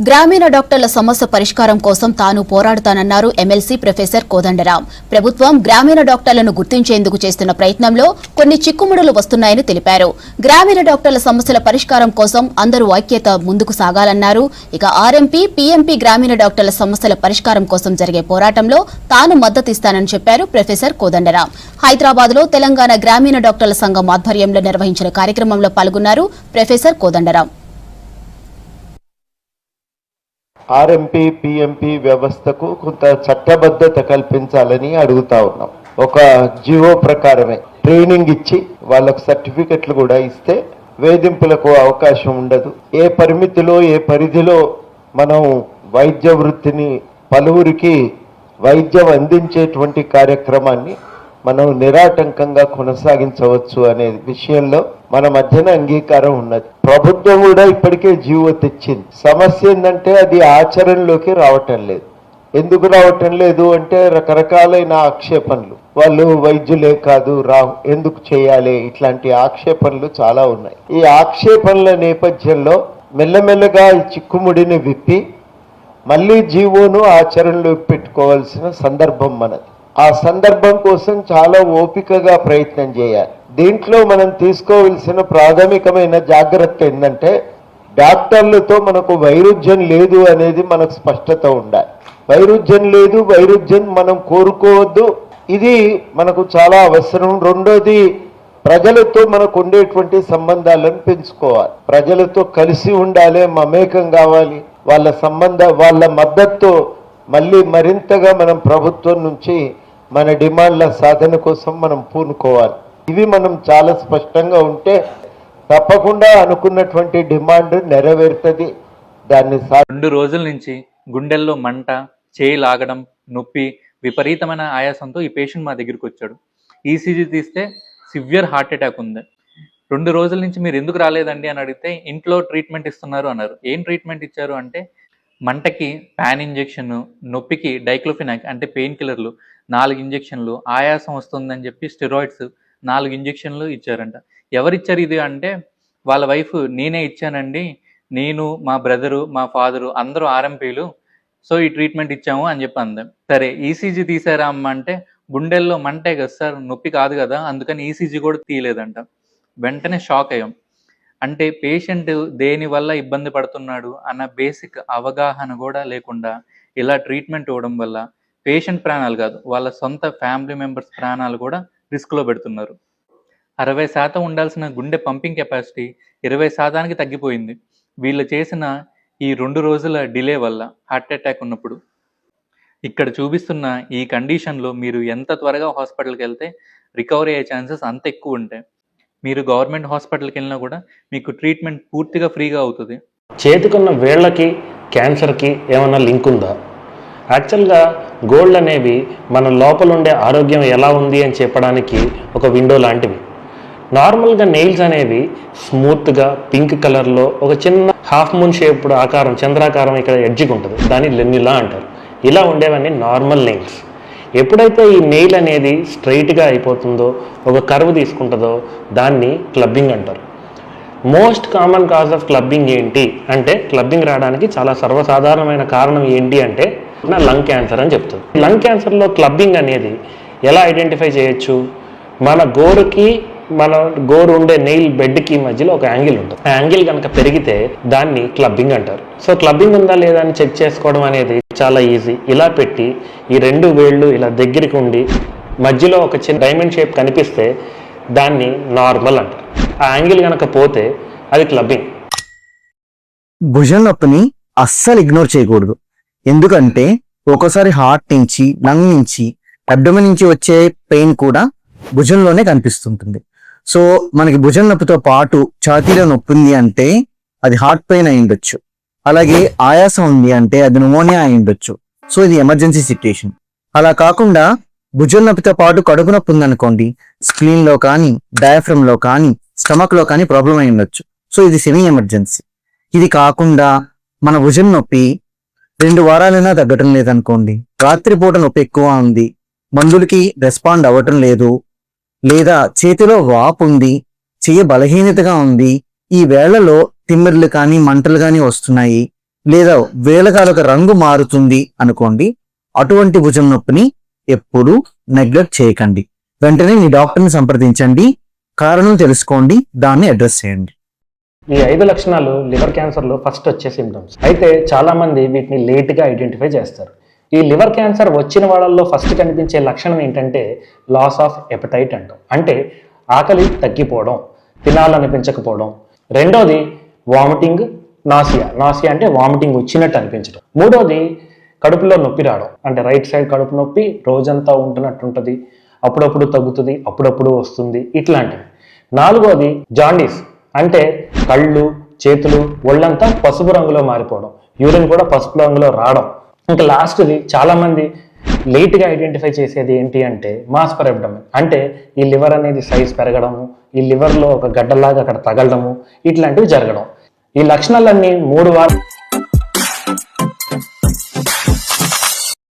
గ్రామీణ డాక్టర్ల సమస్య పరిష్కారం కోసం తాను పోరాడుతానన్నారు ఎమ్మెల్సీ ప్రొఫెసర్ కోదండరాం. ప్రభుత్వం గ్రామీణ డాక్టర్లను గుర్తించేందుకు చేస్తున్న ప్రయత్నంలో కొన్ని చిక్కుముడులు వస్తున్నాయని తెలిపారు. గ్రామీణ డాక్టర్ల సమస్యల పరిష్కారం కోసం అందరూ ఐక్యత ముందుకు సాగాలన్నారు. ఇక ఆర్ఎంపీ, పీఎంపీ గ్రామీణ డాక్టర్ల సమస్యల పరిష్కారం కోసం జరిగే పోరాటంలో తాను మద్దతిస్తానని చెప్పారు ప్రొఫెసర్ కోదండరాం. హైదరాబాద్ లో తెలంగాణ గ్రామీణ డాక్టర్ల సంఘం ఆధ్వర్యంలో నిర్వహించిన కార్యక్రమంలో పాల్గొన్నారు ప్రొఫెసర్ కోదండరాం. ఆర్ఎంపీ పిఎంపీ వ్యవస్థకు కొంత చట్టబద్ధత కల్పించాలని అడుగుతా ఉన్నాం. ఒక జీవో ప్రకారమే ట్రైనింగ్ ఇచ్చి వాళ్ళకు సర్టిఫికెట్లు కూడా ఇస్తే వేధింపులకు అవకాశం ఉండదు. ఏ పరిమితిలో ఏ పరిధిలో మనం వైద్య వృత్తిని పలువురికి వైద్యం అందించేటువంటి కార్యక్రమాన్ని మనం నిరాటంకంగా కొనసాగించవచ్చు అనే విషయంలో మన మధ్యన అంగీకారం ఉన్నది. ప్రభుత్వం కూడా ఇప్పటికే జీవో తెచ్చింది. సమస్య ఏంటంటే అది ఆచరణలోకి రావటం లేదు. ఎందుకు రావటం లేదు అంటే రకరకాలైన ఆక్షేపణలు. వాళ్ళు వైద్యులే కాదు ఎందుకు చేయాలి, ఇట్లాంటి ఆక్షేపణలు చాలా ఉన్నాయి. ఈ ఆక్షేపణల నేపథ్యంలో మెల్లమెల్లగా ఈ చిక్కుముడిని విప్పి మళ్ళీ జీవోను ఆచరణలోకి పెట్టుకోవాల్సిన సందర్భం మనది. ఆ సందర్భం కోసం చాలా ఓపికగా ప్రయత్నం చేయాలి. దీంట్లో మనం తీసుకోవాల్సిన ప్రాథమికమైన జాగ్రత్త ఏంటంటే డాక్టర్లతో మనకు వైరుధ్యం లేదు అనేది మనకు స్పష్టత ఉండాలి. వైరుధ్యం లేదు, వైరుధ్యం మనం కోరుకోవద్దు. ఇది మనకు చాలా అవసరం. రెండోది, ప్రజలతో మనకు ఉండేటువంటి సంబంధాలను పెంచుకోవాలి. ప్రజలతో కలిసి ఉండాలి, మమేకం కావాలి. వాళ్ళ మద్దతు మళ్ళీ మరింతగా మనం ప్రభుత్వం నుంచి మన డిమాండ్ల సాధన కోసం మనం పూనుకోవాలి. ఇవి మనం చాలా స్పష్టంగా ఉంటే తప్పకుండా అనుకున్నటువంటి డిమాండ్ నెరవేరుతుంది. దాన్ని 2 రోజుల నుంచి గుండెల్లో మంట, చేయి లాగడం, నొప్పి, విపరీతమైన ఆయాసంతో ఈ పేషెంట్ మా దగ్గరికి వచ్చాడు. ఈసీజీ తీస్తే సివియర్ హార్ట్ అటాక్ ఉంది. 2 రోజుల నుంచి మీరు ఎందుకు రాలేదండి అని అడిగితే ఇంట్లో ట్రీట్మెంట్ ఇస్తున్నారు అన్నారు. ఏం ట్రీట్మెంట్ ఇచ్చారు అంటే మంటకి ప్యాన్ ఇంజెక్షన్, నొప్పికి డైక్లోఫినాక్ అంటే పెయిన్ కిల్లర్లు 4 ఇంజెక్షన్లు, ఆయాసం వస్తుందని చెప్పి స్టెరాయిడ్స్ 4 ఇంజెక్షన్లు ఇచ్చారంట. ఎవరిచ్చారు ఇది అంటే వాళ్ళ వైఫ్, నేనే ఇచ్చానండి, నేను, మా బ్రదరు, మా ఫాదరు అందరూ ఆర్ఎంపీలు, సో ఈ ట్రీట్మెంట్ ఇచ్చాము అని చెప్పి అంది. సరే ఈసీజీ తీసారా అమ్మ అంటే గుండెల్లో మంటే కదా సార్, నొప్పి కాదు కదా, అందుకని ఈసీజీ కూడా తీయలేదంట. వెంటనే షాక్ అయ్యాం. అంటే పేషెంట్ దేనివల్ల ఇబ్బంది పడుతున్నాడు అన్న బేసిక్ అవగాహన కూడా లేకుండా ఇలా ట్రీట్మెంట్ ఇవ్వడం వల్ల పేషెంట్ ప్రాణాలు కాదు, వాళ్ళ సొంత ఫ్యామిలీ మెంబర్స్ ప్రాణాలు కూడా రిస్క్లో పెడుతున్నారు. 60% ఉండాల్సిన గుండె పంపింగ్ కెపాసిటీ 20%కి తగ్గిపోయింది వీళ్ళు చేసిన ఈ 2 రోజుల డిలే వల్ల. హార్ట్ అటాక్ ఉన్నప్పుడు ఇక్కడ చూపిస్తున్న ఈ కండిషన్లో మీరు ఎంత త్వరగా హాస్పిటల్కి వెళ్తే రికవరీ అయ్యే ఛాన్సెస్ అంత ఎక్కువ ఉంటాయి. మీరు గవర్నమెంట్ హాస్పిటల్కి వెళ్ళినా కూడా మీకు ట్రీట్మెంట్ పూర్తిగా ఫ్రీగా అవుతుంది. చేతికున్న వేళ్ళకి క్యాన్సర్కి ఏమైనా లింక్ ఉందా? యాక్చువల్గా గోల్డ్ అనేవి మన లోపల ఉండే ఆరోగ్యం ఎలా ఉంది అని చెప్పడానికి ఒక విండో లాంటివి. నార్మల్గా నెయిల్స్ అనేవి స్మూత్గా పింక్ కలర్లో ఒక చిన్న హాఫ్ మూన్ షేప్డ్ ఆకారం, చంద్రాకారం ఇక్కడ ఎడ్జికి ఉంటుంది, దాన్ని లెన్నిలా అంటారు. ఇలా ఉండేవన్నీ నార్మల్ నెయిల్స్. ఎప్పుడైతే ఈ నెయిల్ అనేది స్ట్రైట్గా అయిపోతుందో, ఒక కర్వ్ తీసుకుంటుందో దాన్ని క్లబ్బింగ్ అంటారు. Most common cause of clubbing ఏంటి అంటే, క్లబ్బింగ్ రావడానికి చాలా సర్వసాధారణమైన కారణం ఏంటి అంటే లంగ్ క్యాన్సర్ అని చెప్తుంది. లంగ్ క్యాన్సర్లో క్లబ్బింగ్ అనేది ఎలా ఐడెంటిఫై చేయొచ్చు? మన గోరు ఉండే నెయిల్ బెడ్కి మధ్యలో ఒక యాంగిల్ ఉంటుంది. ఆ యాంగిల్ కనుక పెరిగితే దాన్ని క్లబ్బింగ్ అంటారు. సో క్లబ్బింగ్ ఉందా లేదా అని చెక్ చేసుకోవడం అనేది చాలా ఈజీ. ఇలా పెట్టి ఈ 2 వేళ్ళు ఇలా దగ్గరికి ఉండి మధ్యలో ఒక చిన్న డైమండ్ షేప్ కనిపిస్తే దాన్ని నార్మల్ అంటారు. ఆ యాంగిల్ కనుక పోతే అది క్లబ్బింగ్. భుజం నొప్పిని అస్సలు ఇగ్నోర్ చేయకూడదు. ఎందుకంటే ఒక్కోసారి హార్ట్ నుంచి, లంగ్ నుంచి, అబ్డోమెన్ నుంచి వచ్చే పెయిన్ కూడా భుజంలోనే కనిపిస్తుంటుంది. సో మనకి భుజం నొప్పితో పాటు ఛాతీలో నొప్పి ఉంది అంటే అది హార్ట్ పెయిన్ అయి ఉండొచ్చు. అలాగే ఆయాసం ఉంది అంటే అది న్యూమోనియా అయి ఉండొచ్చు. సో ఇది ఎమర్జెన్సీ సిచ్యుయేషన్. అలా కాకుండా భుజం నొప్పితో పాటు కడుపు నొప్పి ఉందనుకోండి, స్ప్లీన్ లో కానీ, డయాఫ్రమ్ లో కానీ, స్టమక్ లో కానీ ప్రాబ్లం అయి ఉండొచ్చు. సో ఇది సెమీ ఎమర్జెన్సీ. ఇది కాకుండా మన భుజం నొప్పి 2 వారాలైనా తగ్గటం లేదనుకోండి, రాత్రిపూట నొప్పి ఎక్కువ ఉంది, మందులకి రెస్పాండ్ అవ్వటం లేదు, లేదా చేతిలో వాపు ఉంది, చెయ్యి బలహీనతగా ఉంది, ఈ వేళ్లలో తిమ్మిర్లు కానీ మంటలు కానీ వస్తున్నాయి, లేదా వేళకాలకు రంగు మారుతుంది అనుకోండి, అటువంటి భుజం నొప్పిని ఎప్పుడూ నెగ్లెక్ట్ చేయకండి. వెంటనే మీ డాక్టర్ని సంప్రదించండి, కారణం తెలుసుకోండి, దాన్ని అడ్రస్ చేయండి. ఈ 5 లక్షణాలు లివర్ క్యాన్సర్లో ఫస్ట్ వచ్చే సిమ్టమ్స్. అయితే చాలామంది వీటిని లేట్గా ఐడెంటిఫై చేస్తారు. ఈ లివర్ క్యాన్సర్ వచ్చిన వాళ్ళల్లో ఫస్ట్ కనిపించే లక్షణం ఏంటంటే లాస్ ఆఫ్ ఎపటైట్ అంటాం. అంటే ఆకలి తగ్గిపోవడం, తినాలనిపించకపోవడం. రెండోది వామిటింగ్, నాసియా అంటే వామిటింగ్ వచ్చినట్టు అనిపించడం. మూడోది కడుపులో నొప్పి రావడం, అంటే రైట్ సైడ్ కడుపు నొప్పి రోజంతా ఉంటున్నట్టు ఉంటుంది, అప్పుడప్పుడు తగ్గుతుంది, అప్పుడప్పుడు వస్తుంది, ఇట్లాంటివి. నాలుగోది జాండీస్, అంటే కళ్ళు, చేతులు, ఒళ్ళంతా పసుపు రంగులో మారిపోవడం, యూరిన్ కూడా పసుపు రంగులో రావడం. ఇంకా లాస్ట్ది చాలామంది లేట్గా ఐడెంటిఫై చేసేది ఏంటి అంటే మాస్ పర్ అబ్డమన్, అంటే ఈ లివర్ అనేది సైజ్ పెరగడము, ఈ లివర్లో ఒక గడ్డలాగా అక్కడ తగలడము, ఇట్లాంటివి జరగడం. ఈ లక్షణాలన్నీ 3 వారాలు